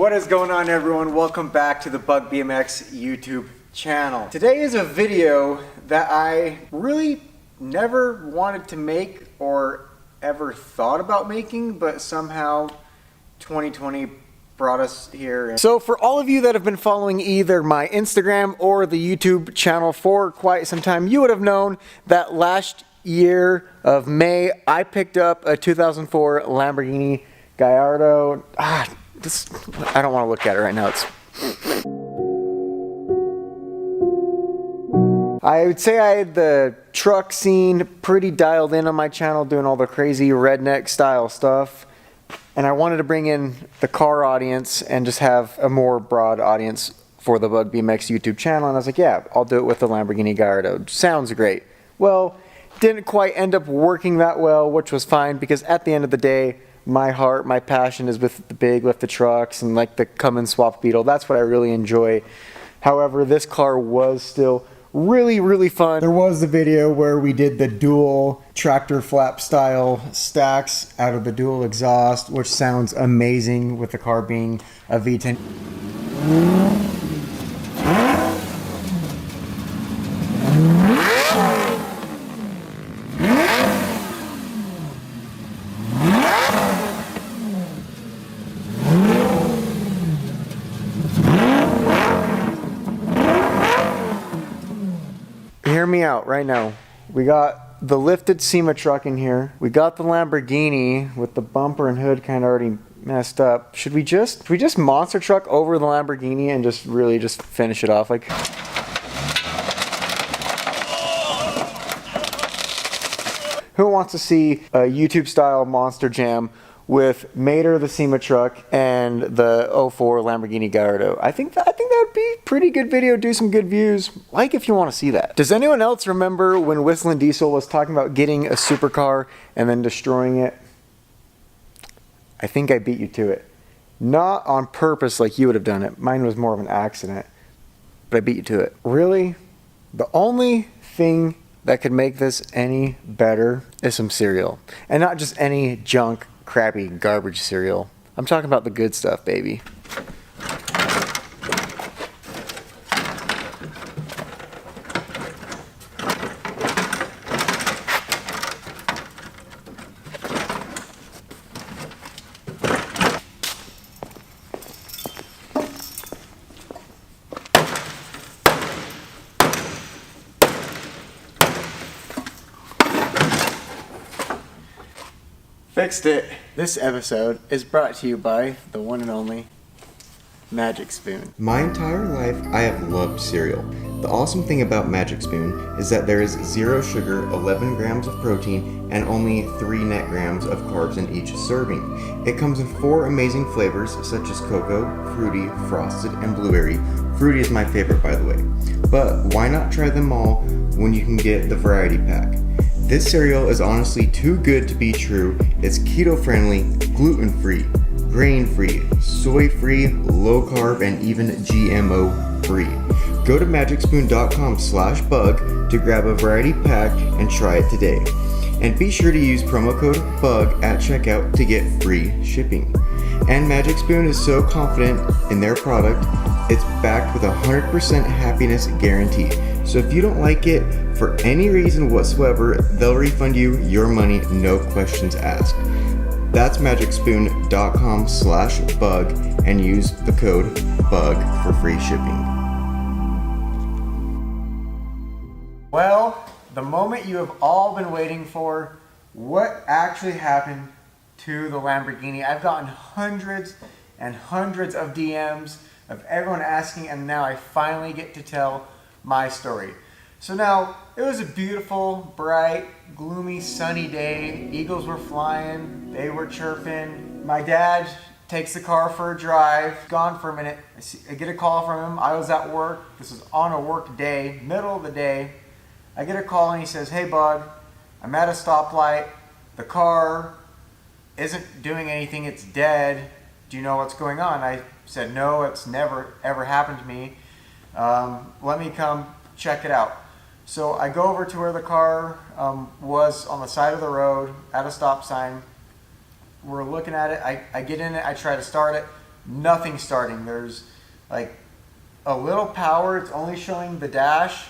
What is going on, everyone? Welcome back to the Bug BMX YouTube channel. Today is a video that I really never wanted to make or ever thought about making, but somehow 2020 brought us here. So for all of you that have been following either my Instagram or the YouTube channel for quite some time, you would have known that last year of May, I picked up a 2004 Lamborghini Gallardo. I don't want to look at it right now. I would say I had the truck scene pretty dialed in on my channel, doing all the crazy redneck style stuff. And I wanted to bring in the car audience and just have a more broad audience for the Bug BMX YouTube channel. And I was like, yeah, I'll do it with the Lamborghini Gallardo. Sounds great. Well, didn't quite end up working that well, which was fine because at the end of the day, my heart, my passion is with the big lifted trucks and like the come and swap Beetle. That's what I really enjoy. However, this car was still really fun. There was the video where we did the dual tractor flap style stacks out of the dual exhaust, which sounds amazing with the car being a V10. Hear me out right now. We got the lifted SEMA truck in here. We got the Lamborghini with the bumper and hood kind of already messed up. Should we just monster truck over the Lamborghini and just really just finish it off? Like, who wants to see a YouTube style monster jam with Mater the SEMA truck and the 04 Lamborghini Gallardo? I think that would be a pretty good video, do some good views. Like if you want to see that. Does anyone else remember when Whistling Diesel was talking about getting a supercar and then destroying it? I think I beat you to it. Not on purpose like you would have done it. Mine was more of an accident, but I beat you to it. Really? The only thing that could make this any better is some cereal. And not just any junk, crappy, garbage cereal. I'm talking about the good stuff, baby. Fixed it. This episode is brought to you by the one and only Magic Spoon. My entire life, I have loved cereal. The awesome thing about Magic Spoon is that there is 0 sugar, 11 grams of protein, and only 3 net grams of carbs in each serving. It comes in 4 amazing flavors such as cocoa, fruity, frosted, and blueberry. Fruity is my favorite, by the way. But why not try them all when you can get the variety pack? This cereal is honestly too good to be true. It's keto-friendly, gluten-free, grain-free, soy-free, low-carb, and even GMO-free. Go to magicspoon.com/bug to grab a variety pack and try it today. And be sure to use promo code BUG at checkout to get free shipping. And Magic Spoon is so confident in their product, it's backed with a 100% happiness guarantee. So if you don't like it for any reason whatsoever, they'll refund you your money, no questions asked. That's magicspoon.com/bug and use the code BUG for free shipping. Well, the moment you have all been waiting for, what actually happened to the Lamborghini. I've gotten hundreds and hundreds of DMs of everyone asking, and now I finally get to tell my story. So now, it was a beautiful, bright, gloomy, sunny day. Eagles were flying, they were chirping. My dad takes the car for a drive, gone for a minute. I get a call from him. I was at work. This was on a work day, middle of the day. I get a call and he says, "Hey Bud, I'm at a stoplight. The car isn't doing anything, it's dead. Do you know what's going on?" I said, "No, it's never ever happened to me. Let me come check it out." So I go over to where the car was on the side of the road at a stop sign. We're looking at it. I get in it. I try to start it. nothing starting. There's like a little power. It's only showing the dash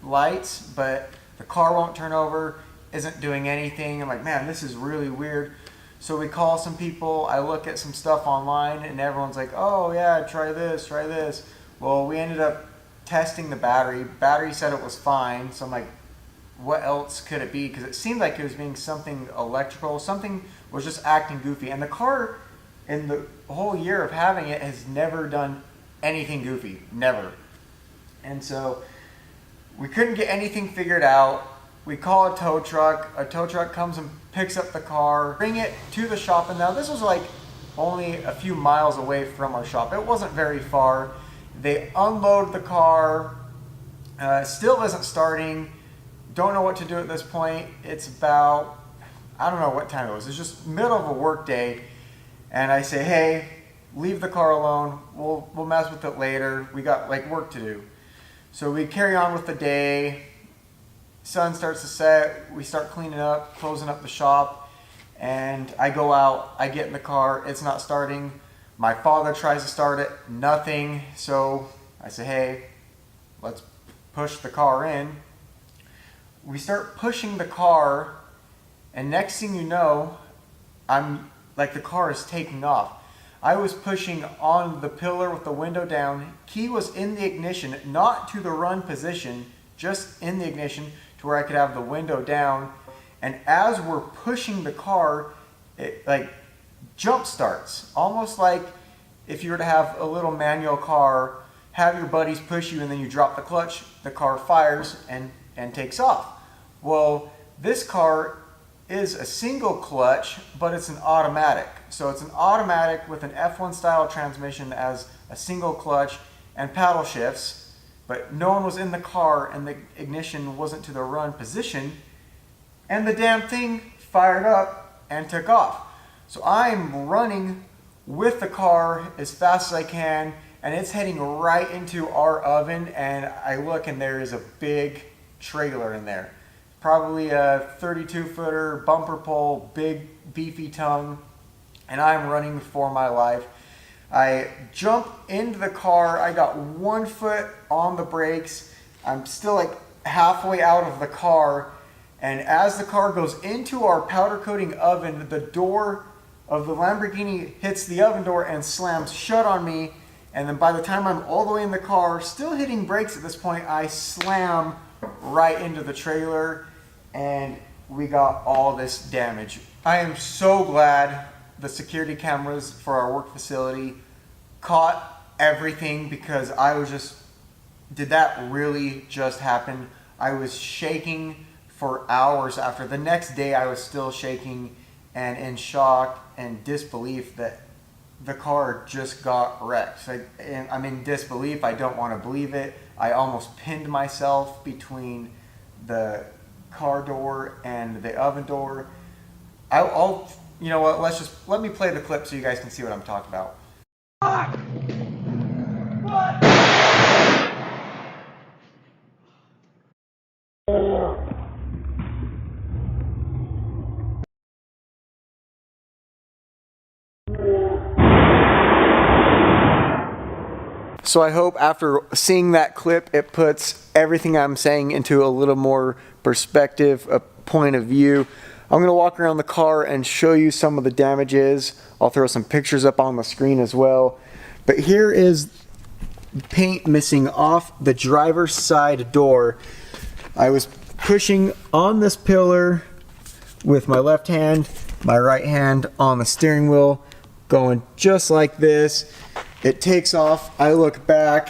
lights, but the car won't turn over, isn't doing anything. I'm like, man, this is really weird. So we call some people. I look at some stuff online, and everyone's like, oh yeah, try this, try this. Well, we ended up testing the battery. Battery said it was fine. So I'm like, what else could it be? Because it seemed like it was being something electrical. Something was just acting goofy. And the car, in the whole year of having it, has never done anything goofy. Never. And so we couldn't get anything figured out. We call a tow truck. A tow truck comes and picks up the car, bring it to the shop. And now this was like only a few miles away from our shop. It wasn't very far. They unload the car. Still isn't starting. Don't know what to do at this point. It's about, I don't know what time it was. It's just middle of a work day. And I say, hey, leave the car alone. We'll mess with it later. We got like work to do. So we carry on with the day. Sun starts to set. We start cleaning up, closing up the shop. And I go out. I get in the car. It's not starting. My father tries to start it. Nothing. So I say, hey, let's push the car in. We start pushing the car, and next thing you know, I'm like, the car is taking off. I was pushing on the pillar with the window down. Key was in the ignition, not to the run position, just in the ignition to where I could have the window down. And as we're pushing the car, it like jump starts, almost like if you were to have a little manual car, have your buddies push you and then you drop the clutch, the car fires and takes off. Well, this car is a single clutch, but it's an automatic. So it's an automatic with an F1 style transmission as a single clutch and paddle shifts, but no one was in the car and the ignition wasn't to the run position, and the damn thing fired up and took off. So I'm running with the car as fast as I can, and it's heading right into our oven, and I look and there is a big trailer in there. Probably a 32-footer, bumper pole, big beefy tongue, and I'm running for my life. I jump into the car. I got 1 foot on the brakes. I'm still like halfway out of the car, and as the car goes into our powder coating oven, the door of the Lamborghini hits the oven door and slams shut on me. And then by the time I'm all the way in the car, still hitting brakes at this point, I slam right into the trailer, and we got all this damage. I am so glad the security cameras for our work facility caught everything, because I was just, did that really just happen? I was shaking for hours after. The next day I was still shaking and in shock and disbelief that the car just got wrecked. I'm in disbelief. I don't want to believe it. I almost pinned myself between the car door and the oven door. I'll you know what, let me play the clip so you guys can see what I'm talking about. So I hope after seeing that clip, it puts everything I'm saying into a little more perspective, a point of view. I'm going to walk around the car and show you some of the damages. I'll throw some pictures up on the screen as well. But here is paint missing off the driver's side door. I was pushing on this pillar with my left hand, my right hand on the steering wheel, going just like this. It takes off. I look back.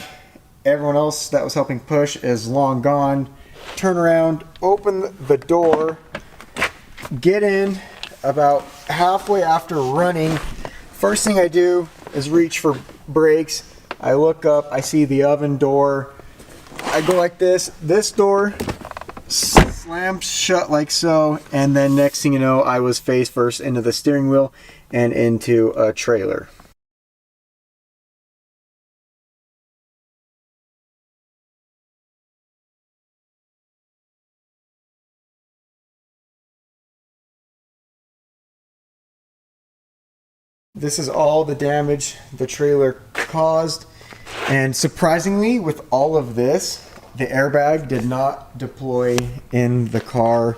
Everyone else that was helping push is long gone. Turn around, open the door, get in. About halfway after running, first thing I do is reach for brakes. I look up, I see the oven door. I go like this. This door slams shut like so, and then next thing you know, I was face first into the steering wheel and into a trailer. This is all the damage the trailer caused. And surprisingly, with all of this, the airbag did not deploy in the car.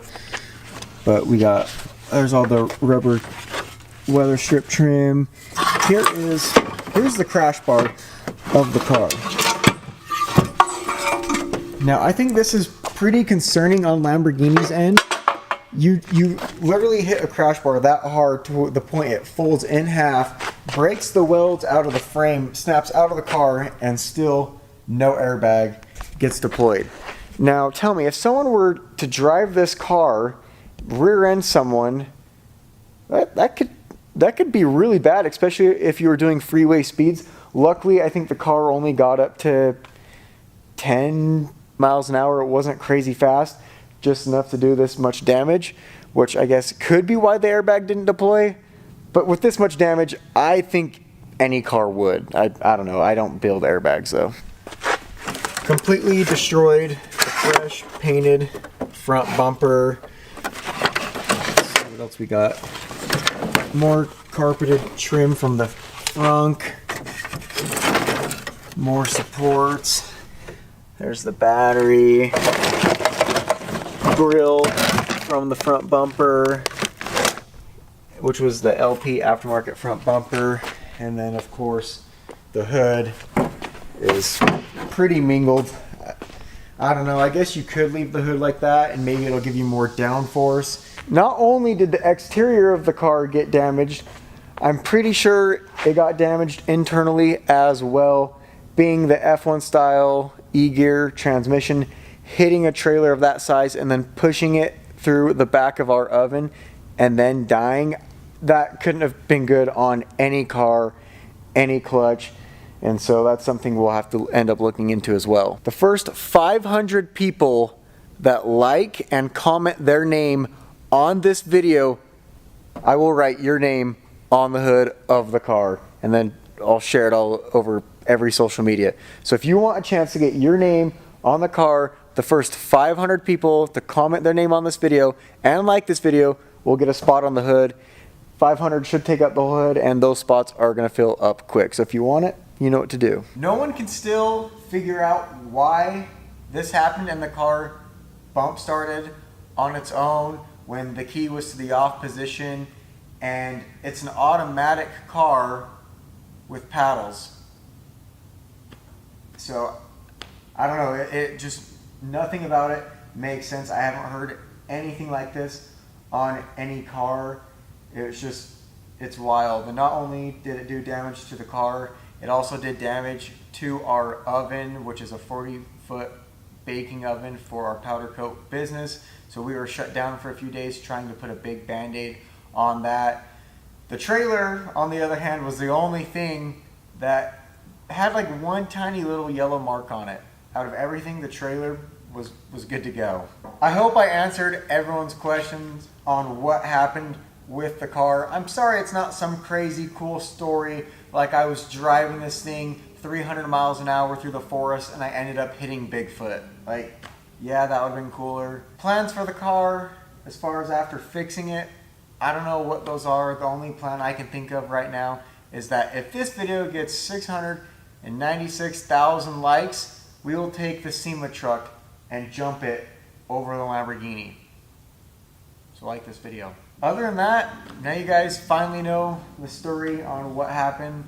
But there's all the rubber weather strip trim. Here's the crash bar of the car. Now, I think this is pretty concerning on Lamborghini's end. You literally hit a crash bar that hard to the point it folds in half, breaks the welds out of the frame, snaps out of the car, and still no airbag gets deployed. Now, tell me, if someone were to drive this car, rear end someone, that could be really bad, especially if you were doing freeway speeds. Luckily, I think the car only got up to 10 miles an hour. It wasn't crazy fast, just enough to do this much damage, which I guess could be why the airbag didn't deploy. But with this much damage, I think any car would. I don't know. I don't build airbags though. Completely destroyed the fresh painted front bumper. Let's see what else we got. More carpeted trim from the frunk. More supports. There's the battery. Grill from the front bumper, which was the LP aftermarket front bumper. And then of course the hood is pretty mingled. I don't know, I guess you could leave the hood like that and maybe it'll give you more downforce. Not only did the exterior of the car get damaged, I'm pretty sure it got damaged internally as well, being the F1 style E-gear transmission hitting a trailer of that size and then pushing it through the back of our oven and then dying. That couldn't have been good on any car, any clutch. And so that's something we'll have to end up looking into as well. The first 500 people that like and comment their name on this video, I will write your name on the hood of the car and then I'll share it all over every social media. So if you want a chance to get your name on the car, the first 500 people to comment their name on this video and like this video will get a spot on the hood. 500 should take up the hood and those spots are gonna fill up quick. So if you want it, you know what to do. No one can still figure out why this happened and the car bump started on its own when the key was to the off position, and it's an automatic car with paddles. So I don't know, it just, nothing about it makes sense. I haven't heard anything like this on any car. It's wild. And not only did it do damage to the car, it also did damage to our oven, which is a 40-foot baking oven for our powder coat business. So we were shut down for a few days trying to put a big band-aid on that. The trailer, on the other hand, was the only thing that had like one tiny little yellow mark on it. Out of everything, the trailer was good to go. I hope I answered everyone's questions on what happened with the car. I'm sorry it's not some crazy cool story like I was driving this thing 300 miles an hour through the forest and I ended up hitting Bigfoot. Like, yeah, that would have been cooler. Plans for the car, as far as after fixing it, I don't know what those are. The only plan I can think of right now is that if this video gets 696,000 likes, we will take the SEMA truck and jump it over the Lamborghini. So like this video. Other than that, now you guys finally know the story on what happened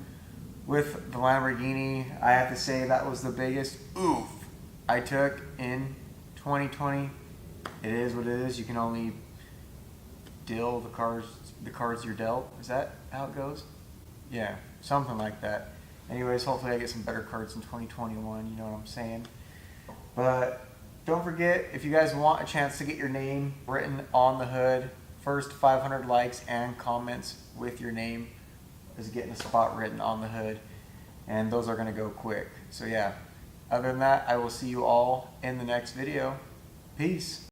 with the Lamborghini. I have to say that was the biggest oof I took in 2020. It is what it is. You can only deal the cards you're dealt. Is that how it goes? Yeah, something like that. Anyways, hopefully I get some better cards in 2021, you know what I'm saying? But don't forget, if you guys want a chance to get your name written on the hood, first 500 likes and comments with your name is getting a spot written on the hood, and those are gonna go quick. So yeah, other than that, I will see you all in the next video. Peace.